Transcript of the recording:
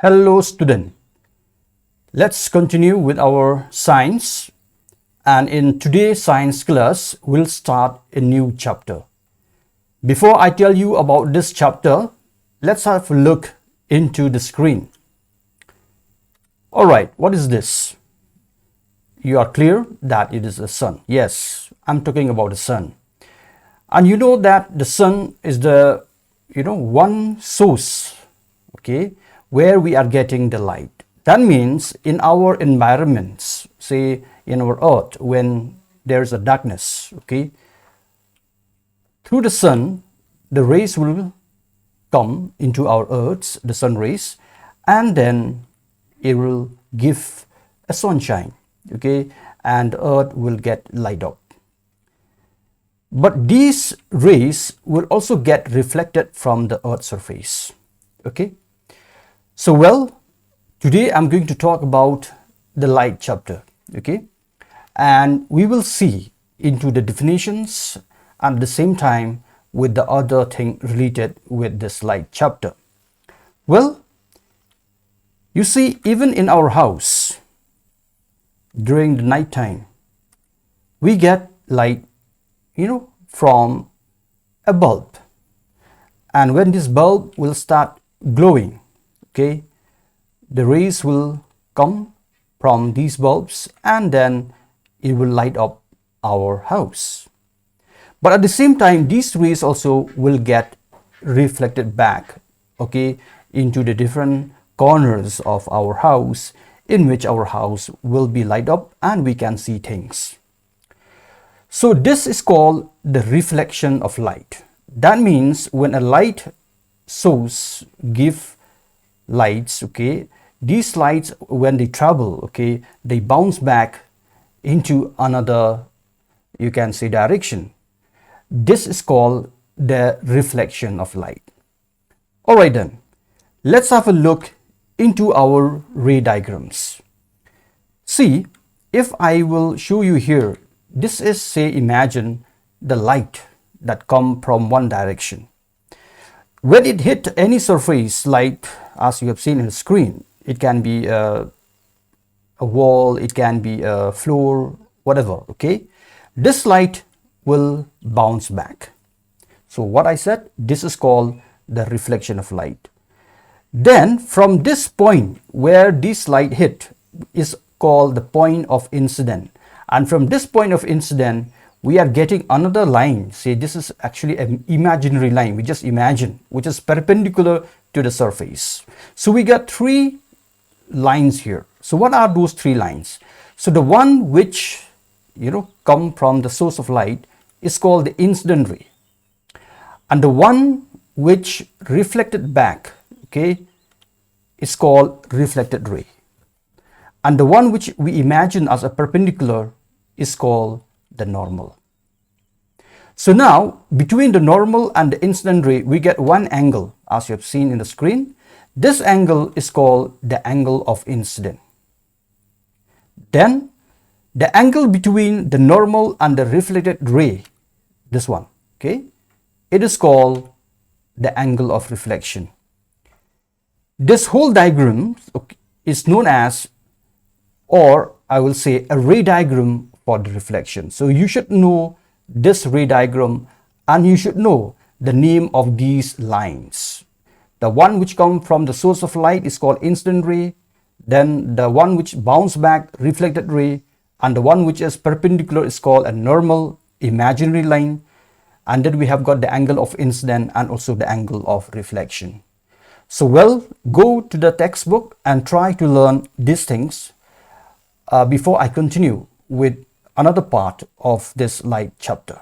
Hello student, let's continue with our science, and in today's science class we'll start a new chapter. Before I tell you about this chapter, let's have a look into the screen. Alright, what is this? You are clear that it is the sun. Yes, I'm talking about the sun. And you know that the sun is the one source, okay, where we are getting the light. That means in our environments, say in our earth, when there's a darkness, okay, through the sun, the rays will come into our earths, the sun rays, and then it will give a sunshine, okay, and the earth will get light up. But these rays will also get reflected from the earth's surface, okay. So today I'm going to talk about the light chapter, okay, and we will see into the definitions and at the same time with the other thing related with this light chapter. Well, you see, even in our house during the night time, we get light, from a bulb, and when this bulb will start glowing, okay, the rays will come from these bulbs and then it will light up our house. But at the same time, these rays also will get reflected back, okay, into the different corners of our house, in which our house will be light up and we can see things. So this is called the reflection of light. That means when a light source give lights, okay, these lights, when they travel, okay, they bounce back into another, you can say, direction. This is called the reflection of light. All right then, let's have a look into our ray diagrams. See, if I will show you here, this is, say, imagine the light that come from one direction. When it hit any surface, light, as you have seen in the screen, it can be a wall, it can be a floor, whatever, okay, this light will bounce back. So what I said, this is called the reflection of light. Then from this point where this light hit is called the point of incident, and from this point of incident we are getting another line. Say this is actually an imaginary line, we just imagine, which is perpendicular to the surface. So we got three lines here. So what are those three lines? So the one which come from the source of light is called the incident ray, and the one which reflected back, okay, is called reflected ray, and the one which we imagine as a perpendicular is called the normal. So now between the normal and the incident ray we get one angle, as you have seen in the screen. This angle is called the angle of incident. Then the angle between the normal and the reflected ray, this one, okay, it is called the angle of reflection. This whole diagram is known as, or I will say, a ray diagram for the reflection. So you should know this ray diagram and you should know the name of these lines. The one which comes from the source of light is called incident ray, then the one which bounce back, reflected ray, and the one which is perpendicular is called a normal imaginary line, and then we have got the angle of incident and also the angle of reflection. So go to the textbook and try to learn these things before I continue with another part of this light chapter.